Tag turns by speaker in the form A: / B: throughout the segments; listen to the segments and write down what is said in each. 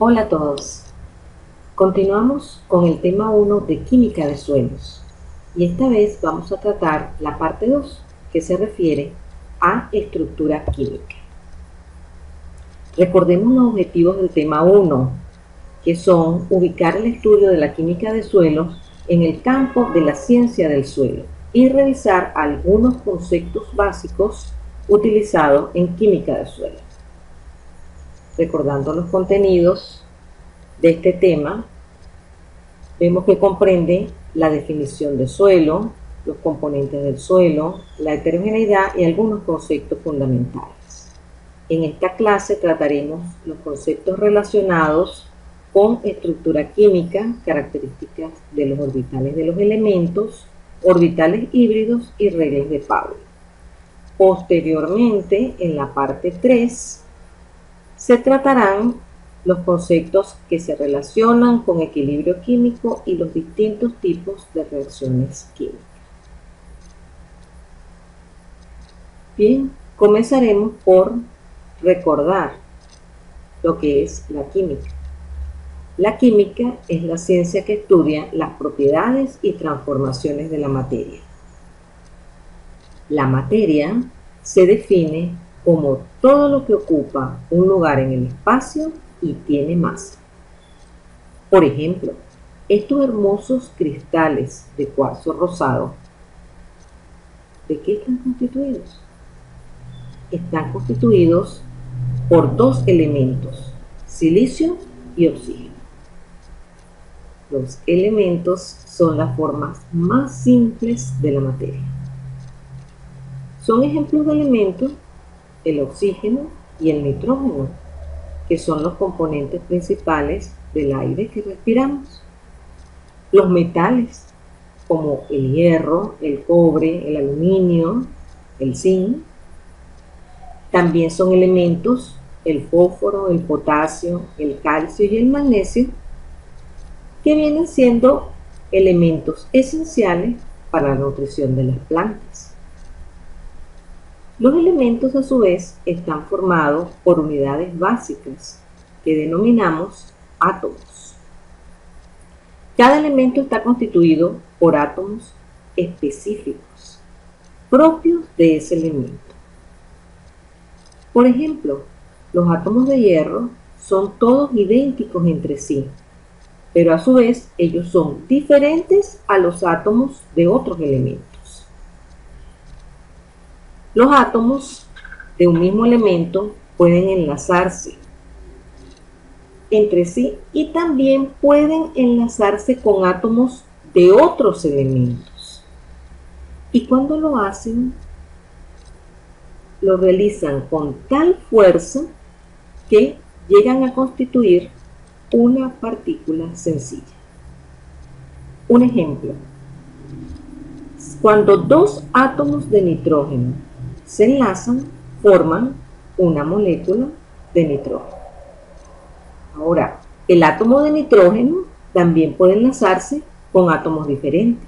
A: Hola a todos. Continuamos con el tema 1 de química de suelos y esta vez vamos a tratar la parte 2 que se refiere a estructura química. Recordemos los objetivos del tema 1, que son ubicar el estudio de la química de suelos en el campo de la ciencia del suelo y revisar algunos conceptos básicos utilizados en química de suelos. Recordando los contenidos de este tema, vemos que comprende la definición de suelo, los componentes del suelo, la heterogeneidad y algunos conceptos fundamentales. En esta clase trataremos los conceptos relacionados con estructura química, características de los orbitales de los elementos, orbitales híbridos y reglas de Pauli. Posteriormente, en la parte 3, se tratarán los conceptos que se relacionan con equilibrio químico y los distintos tipos de reacciones químicas. Bien, comenzaremos por recordar lo que es la química. La química es la ciencia que estudia las propiedades y transformaciones de la materia. La materia se define como todo lo que ocupa un lugar en el espacio y tiene masa. Por ejemplo, estos hermosos cristales de cuarzo rosado, ¿de qué están constituidos? Están constituidos por dos elementos, silicio y oxígeno. Los elementos son las formas más simples de la materia. Son ejemplos de elementos el oxígeno y el nitrógeno, que son los componentes principales del aire que respiramos. Los metales, como el hierro, el cobre, el aluminio, el zinc, también son elementos el fósforo, el potasio, el calcio y el magnesio, que vienen siendo elementos esenciales para la nutrición de las plantas. Los elementos, a su vez, están formados por unidades básicas que denominamos átomos. Cada elemento está constituido por átomos específicos, propios de ese elemento. Por ejemplo, los átomos de hierro son todos idénticos entre sí, pero a su vez ellos son diferentes a los átomos de otros elementos. Los átomos de un mismo elemento pueden enlazarse entre sí y también pueden enlazarse con átomos de otros elementos. Y cuando lo hacen, lo realizan con tal fuerza que llegan a constituir una partícula sencilla. Un ejemplo: cuando dos átomos de nitrógeno se enlazan, forman una molécula de nitrógeno. Ahora, el átomo de nitrógeno también puede enlazarse con átomos diferentes.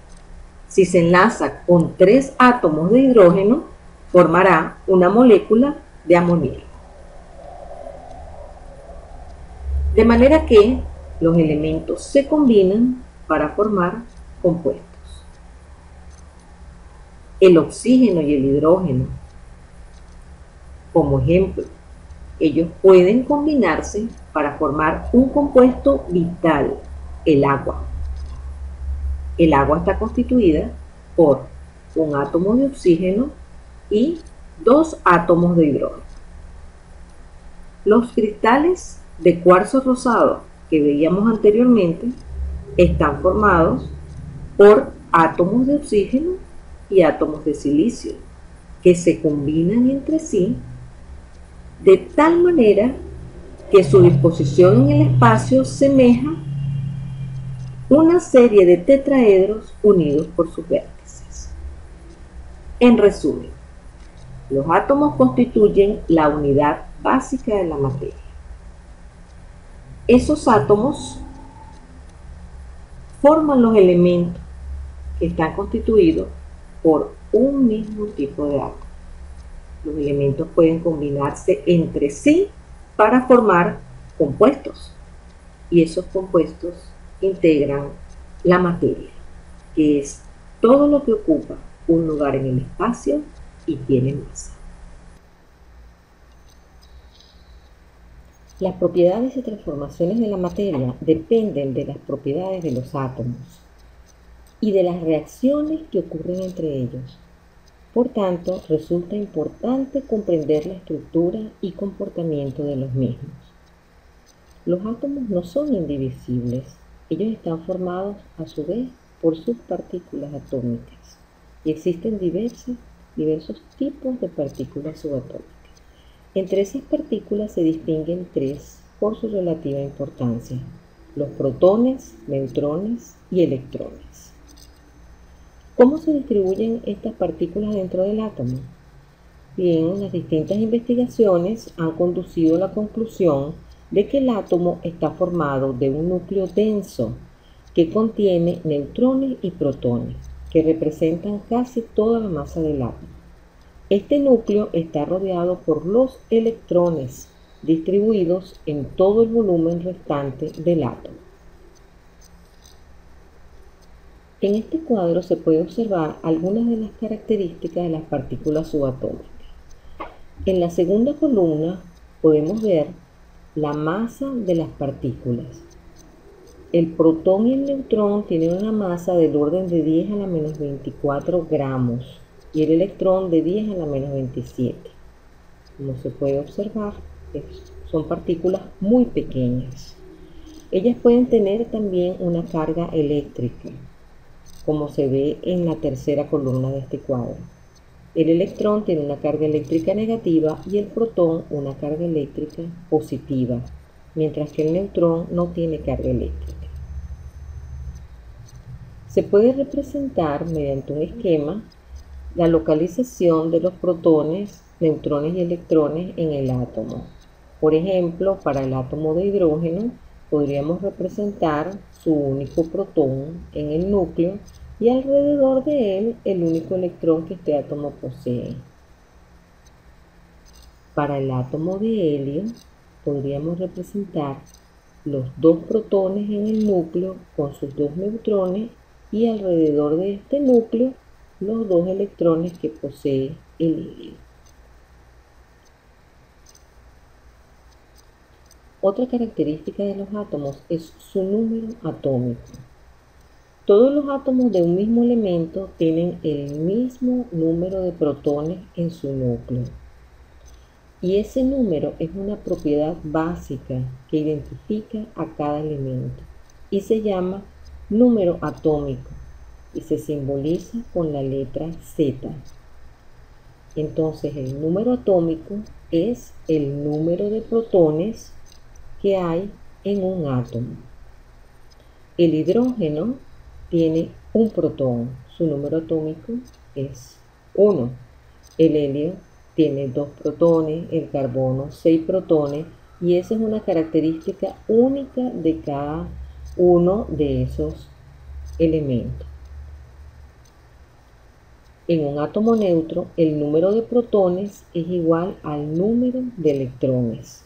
A: Si se enlaza con 3 átomos de hidrógeno, formará una molécula de amoníaco. De manera que los elementos se combinan para formar compuestos. El oxígeno y el hidrógeno, como ejemplo, ellos pueden combinarse para formar un compuesto vital, el agua. El agua está constituida por un átomo de oxígeno y 2 átomos de hidrógeno. Los cristales de cuarzo rosado que veíamos anteriormente están formados por átomos de oxígeno y átomos de silicio que se combinan entre sí de tal manera que su disposición en el espacio semeja una serie de tetraedros unidos por sus vértices. En resumen, los átomos constituyen la unidad básica de la materia. Esos átomos forman los elementos que están constituidos por un mismo tipo de átomo. Los elementos pueden combinarse entre sí para formar compuestos. y esos compuestos integran la materia, que es todo lo que ocupa un lugar en el espacio y tiene masa. Las propiedades y transformaciones de la materia dependen de las propiedades de los átomos y de las reacciones que ocurren entre ellos. Por tanto, resulta importante comprender la estructura y comportamiento de los mismos. Los átomos no son indivisibles, ellos están formados a su vez por subpartículas atómicas y existen diversos tipos de partículas subatómicas. Entre esas partículas se distinguen tres por su relativa importancia: los protones, neutrones y electrones. ¿Cómo se distribuyen estas partículas dentro del átomo? Bien, las distintas investigaciones han conducido a la conclusión de que el átomo está formado de un núcleo denso que contiene neutrones y protones, que representan casi toda la masa del átomo. Este núcleo está rodeado por los electrones, distribuidos en todo el volumen restante del átomo. En este cuadro se puede observar algunas de las características de las partículas subatómicas. En la segunda columna podemos ver la masa de las partículas. El protón y el neutrón tienen una masa del orden de 10 a la menos 24 gramos y el electrón de 10 a la menos 27. Como se puede observar, son partículas muy pequeñas. Ellas pueden tener también una carga eléctrica, como se ve en la tercera columna de este cuadro. El electrón tiene una carga eléctrica negativa y el protón una carga eléctrica positiva, mientras que el neutrón no tiene carga eléctrica. Se puede representar mediante un esquema la localización de los protones, neutrones y electrones en el átomo. Por ejemplo, para el átomo de hidrógeno podríamos representar su único protón en el núcleo y alrededor de él el único electrón que este átomo posee. Para el átomo de helio podríamos representar los dos protones en el núcleo con sus dos neutrones y alrededor de este núcleo los dos electrones que posee el helio. Otra característica de los átomos es su número atómico. Todos los átomos de un mismo elemento tienen el mismo número de protones en su núcleo. Y ese número es una propiedad básica que identifica a cada elemento y se llama número atómico y se simboliza con la letra Z. Entonces el número atómico es el número de protones que hay en un átomo. El hidrógeno tiene un protón, su número atómico es 1. El helio tiene 2 protones, el carbono 6 protones y esa es una característica única de cada uno de esos elementos. En un átomo neutro, el número de protones es igual al número de electrones.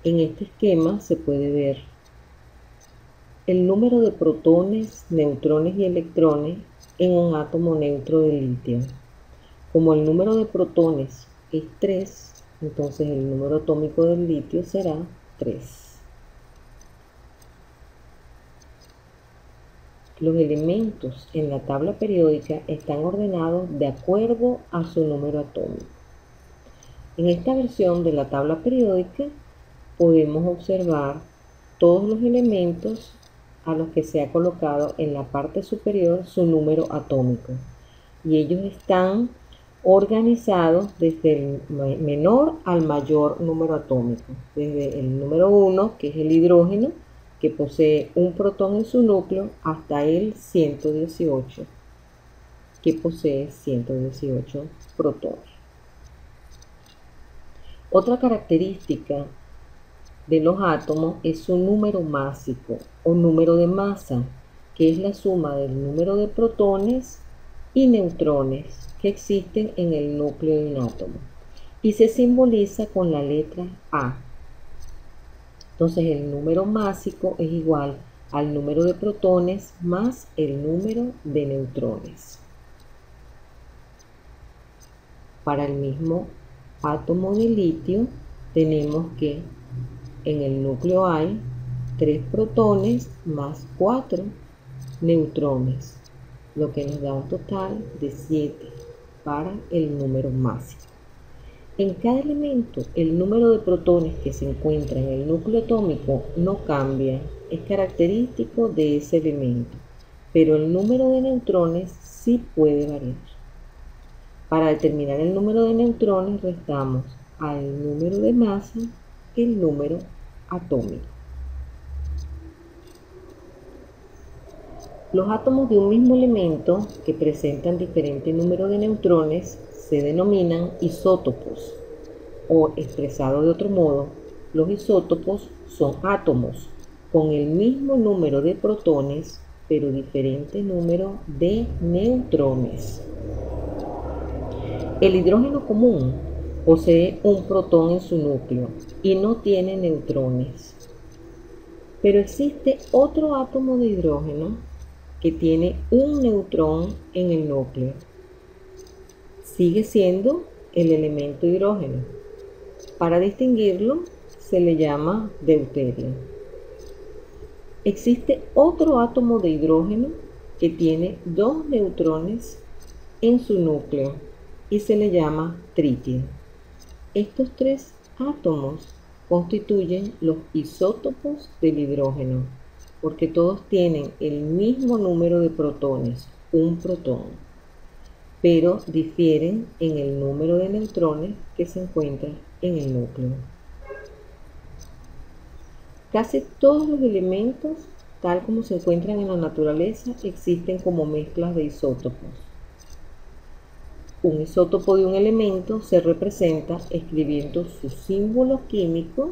A: En este esquema se puede ver el número de protones, neutrones y electrones en un átomo neutro de litio. Como el número de protones es 3, entonces el número atómico del litio será 3. Los elementos en la tabla periódica están ordenados de acuerdo a su número atómico. En esta versión de la tabla periódica podemos observar todos los elementos a los que se ha colocado en la parte superior su número atómico. Y ellos están organizados desde el menor al mayor número atómico. Desde el número 1, que es el hidrógeno, que posee un protón en su núcleo, hasta el 118, que posee 118 protones. Otra característica de los átomos es su número másico o número de masa, que es la suma del número de protones y neutrones que existen en el núcleo de un átomo y se simboliza con la letra A. Entonces el número másico es igual al número de protones más el número de neutrones. Para el mismo átomo de litio tenemos que en el núcleo hay 3 protones más 4 neutrones, lo que nos da un total de 7 para el número másico. En cada elemento, el número de protones que se encuentra en el núcleo atómico no cambia, es característico de ese elemento, pero el número de neutrones sí puede variar. Para determinar el número de neutrones restamos al número de masa el número atómico. Los átomos de un mismo elemento que presentan diferente número de neutrones se denominan isótopos, o expresado de otro modo, los isótopos son átomos con el mismo número de protones pero diferente número de neutrones. El hidrógeno común posee un protón en su núcleo y no tiene neutrones. Pero existe otro átomo de hidrógeno que tiene un neutrón en el núcleo. Sigue siendo el elemento hidrógeno. Para distinguirlo se le llama deuterio. Existe otro átomo de hidrógeno que tiene 2 neutrones en su núcleo y se le llama tritio. Estos 3 átomos constituyen los isótopos del hidrógeno, porque todos tienen el mismo número de protones, un protón, pero difieren en el número de neutrones que se encuentran en el núcleo. Casi todos los elementos, tal como se encuentran en la naturaleza, existen como mezclas de isótopos. Un isótopo de un elemento se representa escribiendo su símbolo químico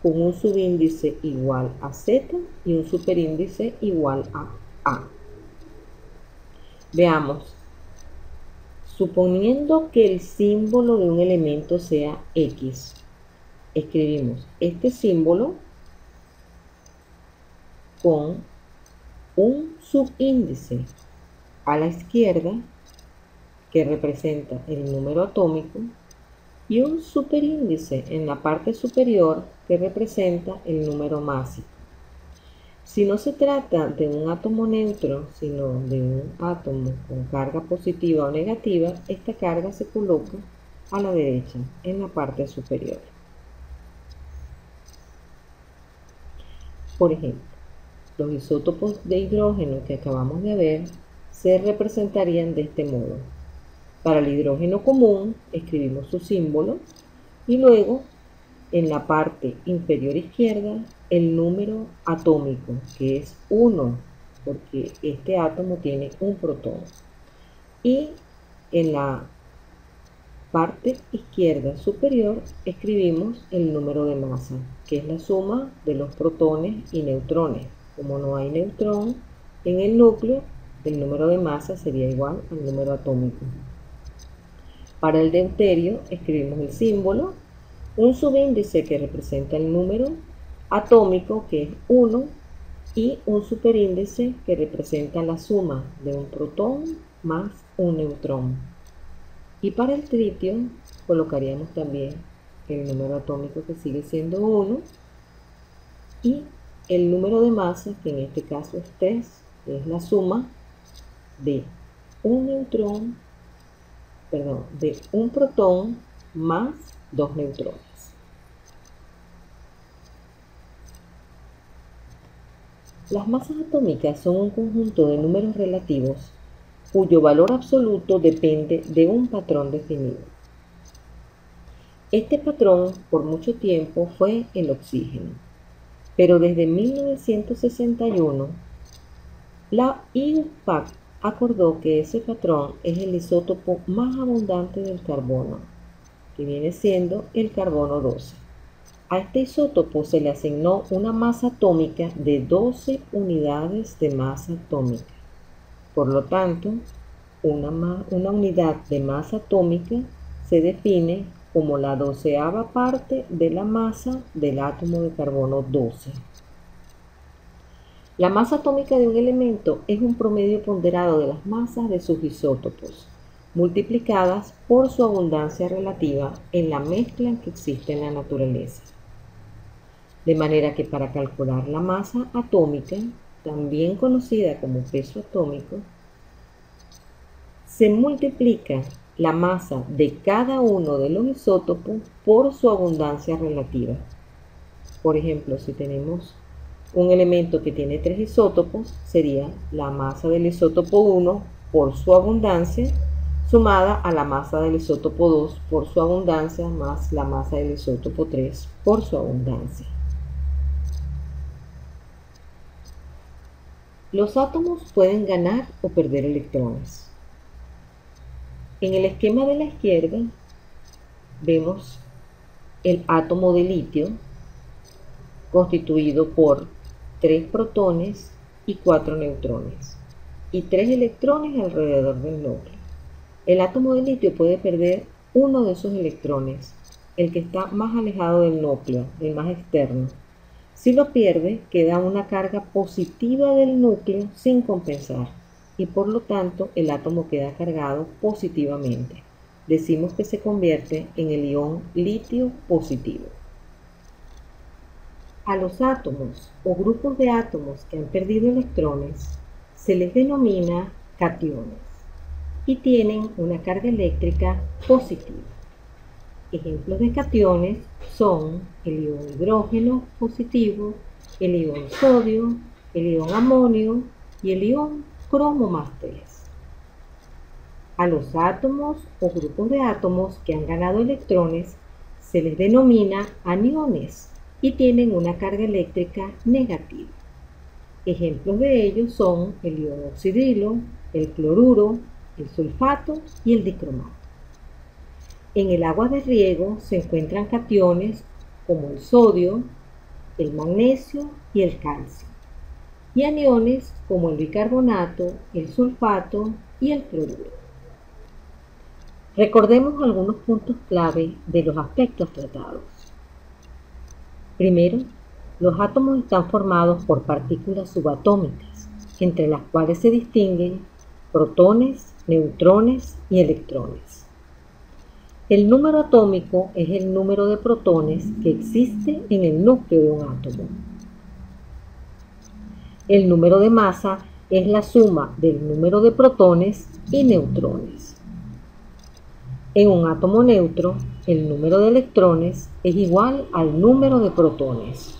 A: con un subíndice igual a Z y un superíndice igual a A. Veamos. Suponiendo que el símbolo de un elemento sea X, escribimos este símbolo con un subíndice a la izquierda que representa el número atómico y un superíndice en la parte superior que representa el número másico. Si no se trata de un átomo neutro, sino de un átomo con carga positiva o negativa, esta carga se coloca a la derecha, en la parte superior. Por ejemplo, los isótopos de hidrógeno que acabamos de ver se representarían de este modo. Para el hidrógeno común escribimos su símbolo y luego en la parte inferior izquierda el número atómico, que es 1, porque este átomo tiene un protón. Y en la parte izquierda superior escribimos el número de masa, que es la suma de los protones y neutrones. Como no hay neutrón en el núcleo, el número de masa sería igual al número atómico. Para el deuterio escribimos el símbolo, un subíndice que representa el número atómico, que es 1, y un superíndice que representa la suma de un protón más un neutrón. Y para el tritio colocaríamos también el número atómico, que sigue siendo 1, y el número de masa, que en este caso es 3, que es la suma de un protón más 2 neutrones. Las masas atómicas son un conjunto de números relativos cuyo valor absoluto depende de un patrón definido. Este patrón por mucho tiempo fue el oxígeno, pero desde 1961 la IUPAC acordó que ese patrón es el isótopo más abundante del carbono, que viene siendo el carbono 12. A este isótopo se le asignó una masa atómica de 12 unidades de masa atómica. Por lo tanto, una unidad de masa atómica se define como la 12ª parte de la masa del átomo de carbono 12. La masa atómica de un elemento es un promedio ponderado de las masas de sus isótopos, multiplicadas por su abundancia relativa en la mezcla que existe en la naturaleza. De manera que para calcular la masa atómica, también conocida como peso atómico, se multiplica la masa de cada uno de los isótopos por su abundancia relativa. Por ejemplo, si tenemos un elemento que tiene 3 isótopos, sería la masa del isótopo 1 por su abundancia, sumada a la masa del isótopo 2 por su abundancia, más la masa del isótopo 3 por su abundancia. Los átomos pueden ganar o perder electrones. En el esquema de la izquierda vemos el átomo de litio constituido por 3 protones y 4 neutrones y 3 electrones alrededor del núcleo. El átomo de litio puede perder uno de esos electrones, el que está más alejado del núcleo, el más externo. Si lo pierde, queda una carga positiva del núcleo sin compensar y por lo tanto el átomo queda cargado positivamente. Decimos que se convierte en el ion litio positivo. A los átomos o grupos de átomos que han perdido electrones se les denomina cationes y tienen una carga eléctrica positiva. Ejemplos de cationes son el ion hidrógeno positivo, el ion sodio, el ion amonio y el ion cromo más 3. A los átomos o grupos de átomos que han ganado electrones se les denomina aniones y tienen una carga eléctrica negativa. Ejemplos de ellos son el ion oxidrilo, el cloruro, el sulfato y el dicromato. En el agua de riego se encuentran cationes como el sodio, el magnesio y el calcio, y aniones como el bicarbonato, el sulfato y el cloruro. Recordemos algunos puntos clave de los aspectos tratados. Primero, los átomos están formados por partículas subatómicas, entre las cuales se distinguen protones, neutrones y electrones. El número atómico es el número de protones que existe en el núcleo de un átomo. El número de masa es la suma del número de protones y neutrones. En un átomo neutro, el número de electrones es igual al número de protones.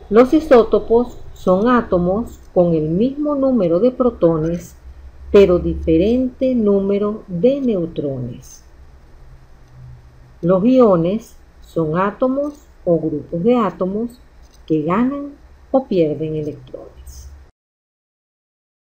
A: Los isótopos son átomos con el mismo número de protones, pero diferente número de neutrones. Los iones son átomos o grupos de átomos que ganan o pierden electrones.